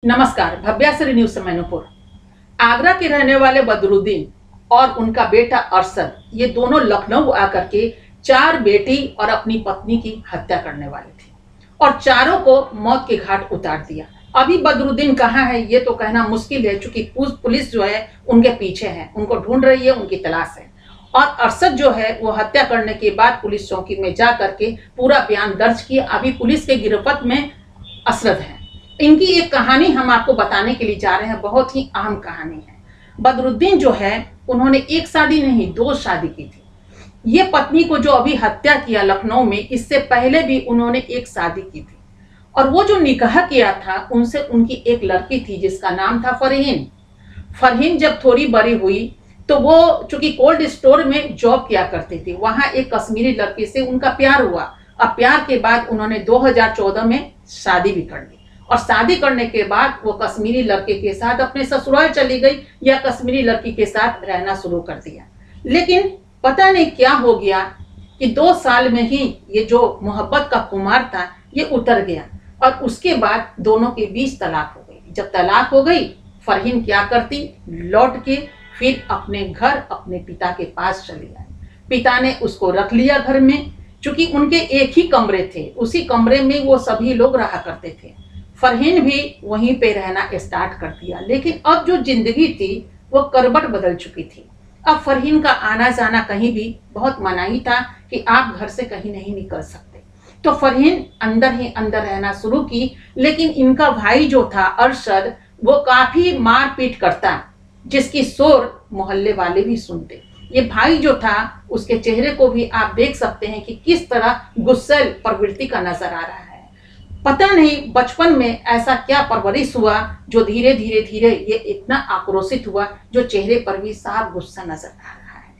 नमस्कार। भव्यासरी न्यूज से मैनपुर। आगरा के रहने वाले बदरुद्दीन और उनका बेटा अरशद, ये दोनों लखनऊ आकर के 4 बेटी और अपनी पत्नी की हत्या करने वाले थे और चारों को मौत के घाट उतार दिया। अभी बदरुद्दीन कहाँ है ये तो कहना मुश्किल है, क्योंकि पुलिस जो है उनके पीछे है, उनको ढूंढ रही है, उनकी तलाश है। और अरशद जो है वो हत्या करने के बाद पुलिस चौकी में जा करके पूरा बयान दर्ज किया। अभी पुलिस के गिरफ्त में अरशद है। इनकी एक कहानी हम आपको बताने के लिए जा रहे हैं, बहुत ही अहम कहानी है। बदरुद्दीन जो है उन्होंने एक शादी नहीं 2 शादी की थी। ये पत्नी को जो अभी हत्या किया लखनऊ में, इससे पहले भी उन्होंने एक शादी की थी और वो जो निकाह किया था उनसे उनकी एक लड़की थी जिसका नाम था फरहीन। फरहीन जब थोड़ी बड़ी हुई तो वो चूंकि कोल्ड स्टोर में जॉब किया करती थी, वहां एक कश्मीरी लड़की से उनका प्यार हुआ और प्यार के बाद उन्होंने 2014 में शादी भी कर ली। और शादी करने के बाद वो कश्मीरी लड़के के साथ अपने ससुराल चली गई या कश्मीरी लड़की के साथ रहना शुरू कर दिया। लेकिन पता नहीं क्या हो गया कि 2 साल में ही ये जो मोहब्बत का कुमार था ये उतर गया और उसके बाद दोनों के बीच तलाक हो गई। जब तलाक हो गई, फरहीन क्या करती, लौट के फिर अपने घर अपने पिता के पास चली आई। पिता ने उसको रख लिया घर में, चूंकि उनके एक ही कमरे थे, उसी कमरे में वो सभी लोग रहा करते थे। फरहीन भी वहीं पे रहना स्टार्ट कर दिया। लेकिन अब जो जिंदगी थी वो करवट बदल चुकी थी। अब फरहीन का आना जाना कहीं भी बहुत मनाही था कि आप घर से कहीं नहीं निकल सकते। तो फरहीन अंदर ही अंदर रहना शुरू की। लेकिन इनका भाई जो था अरशद, वो काफी मारपीट करता, जिसकी शोर मोहल्ले वाले भी सुनते। ये भाई जो था उसके चेहरे को भी आप देख सकते हैं कि किस तरह गुस्सैल प्रवृत्ति का नजर आ रहा है। पता नहीं बचपन में ऐसा क्या परवरिश हुआ जो धीरे धीरे धीरे ये इतना आक्रोशित हुआ, जो चेहरे पर भी साफ गुस्सा नजर आ रहा है।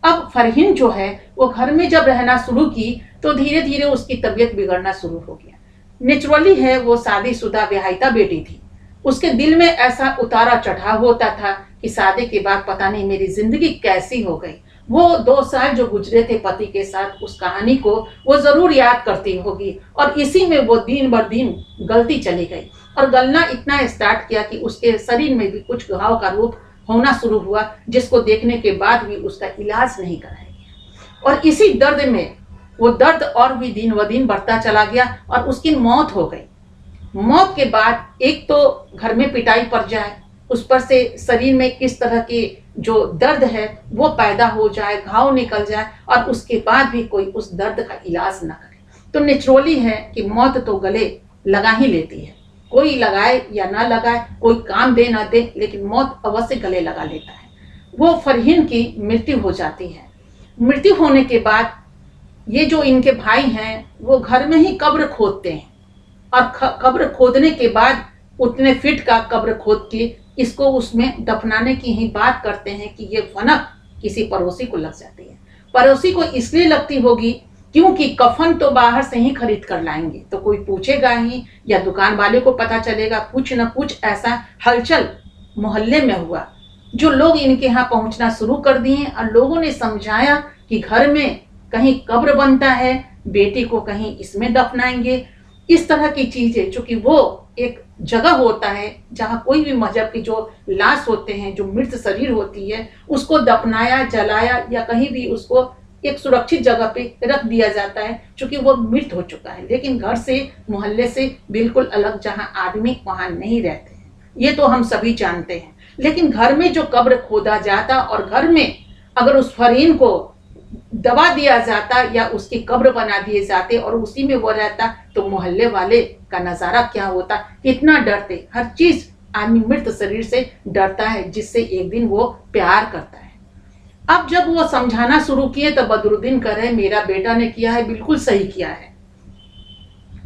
अब फरहीन जो है वो घर में जब रहना शुरू की तो धीरे धीरे उसकी तबीयत बिगड़ना शुरू हो गया। नेचुरली है वो शादीशुदा विवाहिता बेटी थी। उसके दिल में ऐसा उतारा चढ़ाव होता था कि शादी के बाद पता नहीं मेरी जिंदगी कैसी हो गई। वो 2 साल जो गुजरे थे पति के साथ, उस कहानी को वो जरूर याद करती होगी और इसी में वो दिन बर दिन गलती चली गई और गलना इतना स्टार्ट किया कि उसके शरीर में भी कुछ घाव का रूप होना शुरू हुआ, जिसको देखने के बाद भी उसका इलाज नहीं कराया गया। और इसी दर्द में वो दर्द और भी दिन व दिन बढ़ता चला गया और उसकी मौत हो गई। मौत के बाद एक तो घर में पिटाई पड़ जाए, उस पर से शरीर में किस तरह की जो दर्द है वो पैदा हो जाए, घाव निकल जाए और उसके बाद भी कोई उस दर्द का इलाज ना करे, तो नेचुरली है कि मौत तो गले लगा ही लेती है। कोई लगाए या ना लगाए, कोई काम दे ना दे, लेकिन मौत अवश्य गले लगा लेता है। वो फरहीन की मृत्यु हो जाती है। मृत्यु होने के बाद ये जो इनके भाई हैं वो घर में ही कब्र खोदते हैं और कब्र खोदने के बाद उतने फीट का कब्र खोद के इसको उसमें दफनाने की ही बात करते हैं कि ये फनक किसी पड़ोसी को लग जाती है। पड़ोसी को इसलिए लगती होगी क्योंकि कफन तो बाहर से ही खरीद कर लाएंगे, तो कोई पूछेगा ही या दुकान वाले को पता चलेगा। कुछ न कुछ ऐसा हलचल मोहल्ले में हुआ जो लोग इनके यहाँ पहुंचना शुरू कर दिए और लोगों ने समझाया कि घर में कहीं कब्र बनता है, बेटी को कहीं इसमें दफनाएंगे। इस तरह की चीजें, चूंकि वो एक जगह होता है जहाँ कोई भी मजहब की जो लाश होते हैं, जो मृत शरीर होती है, उसको दफनाया, जलाया या कहीं भी उसको एक सुरक्षित जगह पे रख दिया जाता है, क्योंकि वो मृत हो चुका है। लेकिन घर से, मोहल्ले से बिल्कुल अलग जहाँ आदमी वहां नहीं रहते हैं, ये तो हम सभी जानते हैं। लेकिन घर में जो कब्र खोदा जाता और घर में अगर उस फरहीन को दबा दिया जाता या उसकी कब्र बना दिए जाते और उसी में वो रहता, तो मोहल्ले वाले का नजारा क्या होता, कितना डरते। हर चीज आदमी मृत शरीर से डरता है जिससे एक दिन वो प्यार करता है। अब जब वो समझाना शुरू किए तो बदरुद्दीन कह रहे मेरा बेटा ने किया है, बिल्कुल सही किया है।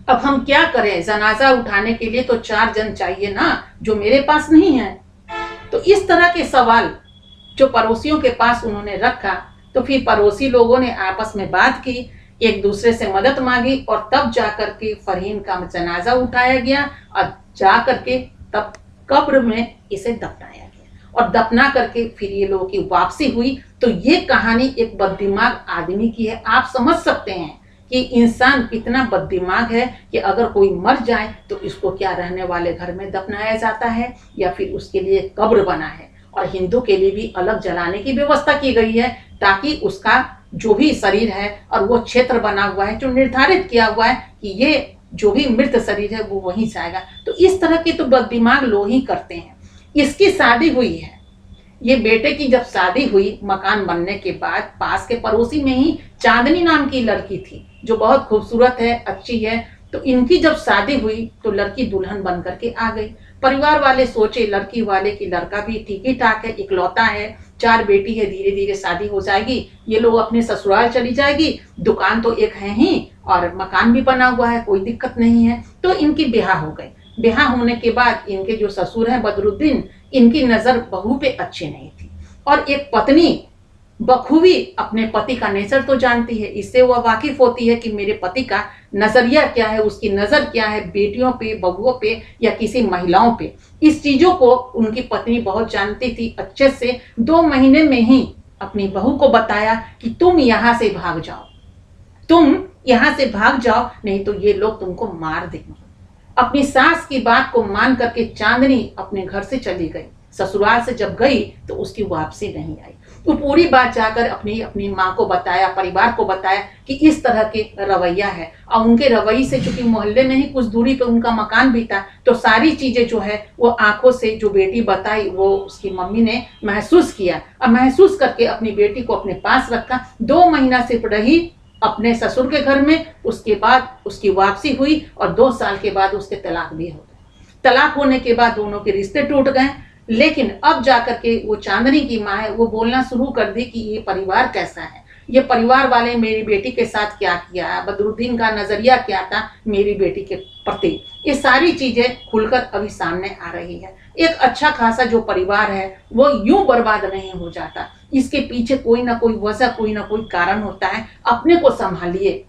अब हम क्या करें, जनाजा उठाने के लिए तो 4 जन चाहिए ना, जो मेरे पास नहीं है। तो इस तरह के सवाल जो पड़ोसियों के पास उन्होंने रखा, तो फिर पड़ोसी लोगों ने आपस में बात की, एक दूसरे से मदद मांगी और तब जाकर के फरहीन का जनाजा उठाया गया और जाकर के तब कब्र में इसे दफनाया गया और दफना करके फिर ये लोगों की वापसी हुई। तो ये कहानी एक बददिमाग आदमी की है। आप समझ सकते हैं कि इंसान इतना बददिमाग है कि अगर कोई मर जाए तो इसको क्या रहने वाले घर में दफनाया जाता है या फिर उसके लिए कब्र बना है, और हिंदू के लिए भी अलग जलाने की व्यवस्था की गई है ताकि उसका जो भी शरीर है और वो क्षेत्र बना हुआ है जो निर्धारित किया हुआ है कि ये जो भी मृत शरीर है वो वहीं जाएगा। तो इस तरह के तो बददिमाग लोग ही करते हैं। इसकी शादी हुई है, ये बेटे की जब शादी हुई मकान बनने के बाद, पास के पड़ोसी में ही चांदनी नाम की लड़की थी जो बहुत खूबसूरत है, अच्छी है। तो इनकी जब शादी हुई तो लड़की दुल्हन बन करके आ गई। परिवार वाले सोचे लड़की वाले की लड़का भी ठीक ही ठाक है, इकलौता है, 4 बेटी है, धीरे धीरे शादी हो जाएगी, ये लोग अपने ससुराल चली जाएगी, दुकान तो एक है ही और मकान भी बना हुआ है, कोई दिक्कत नहीं है। तो इनकी ब्याह हो गई। ब्याह होने के बाद इनके जो ससुर हैं बदरुद्दीन, इनकी नजर बहू पे अच्छी नहीं थी, और एक पत्नी बखूबी अपने पति का नेचर तो जानती है, इससे वह वाकिफ होती है कि मेरे पति का नजरिया क्या है, उसकी नजर क्या है बेटियों पे, बबुओं पे या किसी महिलाओं पे। इस चीजों को उनकी पत्नी बहुत जानती थी अच्छे से। 2 महीने में ही अपनी बहू को बताया कि तुम यहाँ से भाग जाओ, तुम यहाँ से भाग जाओ, नहीं तो ये लोग तुमको मार देंगे। अपनी सास की बात को मान करके चांदनी अपने घर से चली गई। ससुराल से जब गई तो उसकी वापसी नहीं आई। तो पूरी बात जाकर अपनी अपनी माँ को बताया, परिवार को बताया कि इस तरह के रवैया है। और उनके रवैये से, चूंकि मोहल्ले में ही कुछ दूरी पे उनका मकान भी था, तो सारी चीजें जो है वो आंखों से जो बेटी बताई वो उसकी मम्मी ने महसूस किया, और महसूस करके अपनी बेटी को अपने पास रखा। 2 महीना सिर्फ रही अपने ससुर के घर में, उसके बाद उसकी वापसी हुई और 2 साल के बाद उसके तलाक भी हो गए। तलाक होने के बाद दोनों के रिश्ते टूट गए। लेकिन अब जाकर के वो चांदनी की माँ है वो बोलना शुरू कर दी कि ये परिवार कैसा है, ये परिवार वाले मेरी बेटी के साथ क्या किया, बदरुद्दीन का नजरिया क्या था मेरी बेटी के प्रति। ये सारी चीजें खुलकर अभी सामने आ रही है। एक अच्छा खासा जो परिवार है वो यूं बर्बाद नहीं हो जाता, इसके पीछे कोई ना कोई वजह, कोई ना कोई कारण होता है। अपने को संभालिए।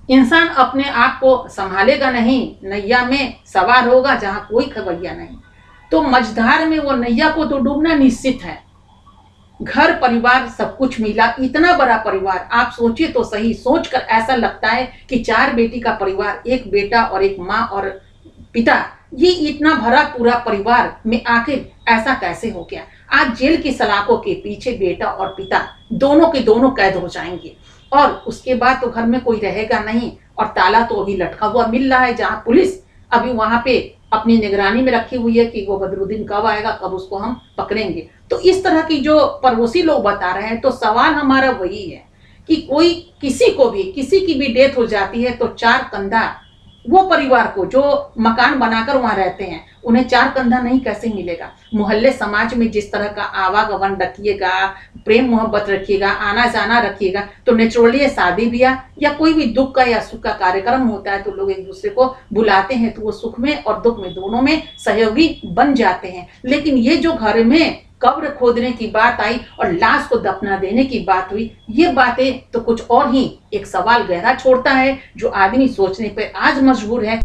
इंसान अपने आप को संभालेगा नहीं, नैया में सवार होगा जहां कोई खबरिया नहीं, तो मझधार में वो नैया को तो डूबना निश्चित है। घर परिवार सब कुछ मिला, इतना बड़ा परिवार, आप सोचिए तो सही। सोचकर ऐसा लगता है कि 4 बेटी का परिवार, एक बेटा और एक माँ और पिता, ये इतना भरा पूरा परिवार में आखिर ऐसा कैसे हो गया। आज जेल की सलाखों के पीछे बेटा और पिता दोनों के दोनों कैद हो जाएंगे, और उसके बाद तो घर में कोई रहेगा नहीं, और ताला तो अभी लटका हुआ मिल रहा है, जहां पुलिस अभी वहां पे अपनी निगरानी में रखी हुई है कि वो बदरुद्दीन कब आएगा, कब उसको हम पकड़ेंगे। तो इस तरह की जो पड़ोसी लोग बता रहे हैं, तो सवाल हमारा वही है कि कोई किसी को भी, किसी की भी डेथ हो जाती है तो 4 कंधा वो परिवार को जो मकान बनाकर वहां रहते हैं उन्हें 4 कंधा नहीं कैसे मिलेगा। मोहल्ले समाज में जिस तरह का आवागमन रखिएगा, प्रेम मोहब्बत रखिएगा, आना जाना रखिएगा, तो नेचुरली शादी ब्याह या कोई भी दुख का या सुख का कार्यक्रम होता है तो लोग एक दूसरे को बुलाते हैं, तो वो सुख में और दुख में दोनों में सहयोगी बन जाते हैं। लेकिन ये जो घर में कब्र खोदने की बात आई और लाश को दफना देने की बात हुई, ये बातें तो कुछ और ही एक सवाल गहरा छोड़ता है जो आदमी सोचने पर आज मजबूर है।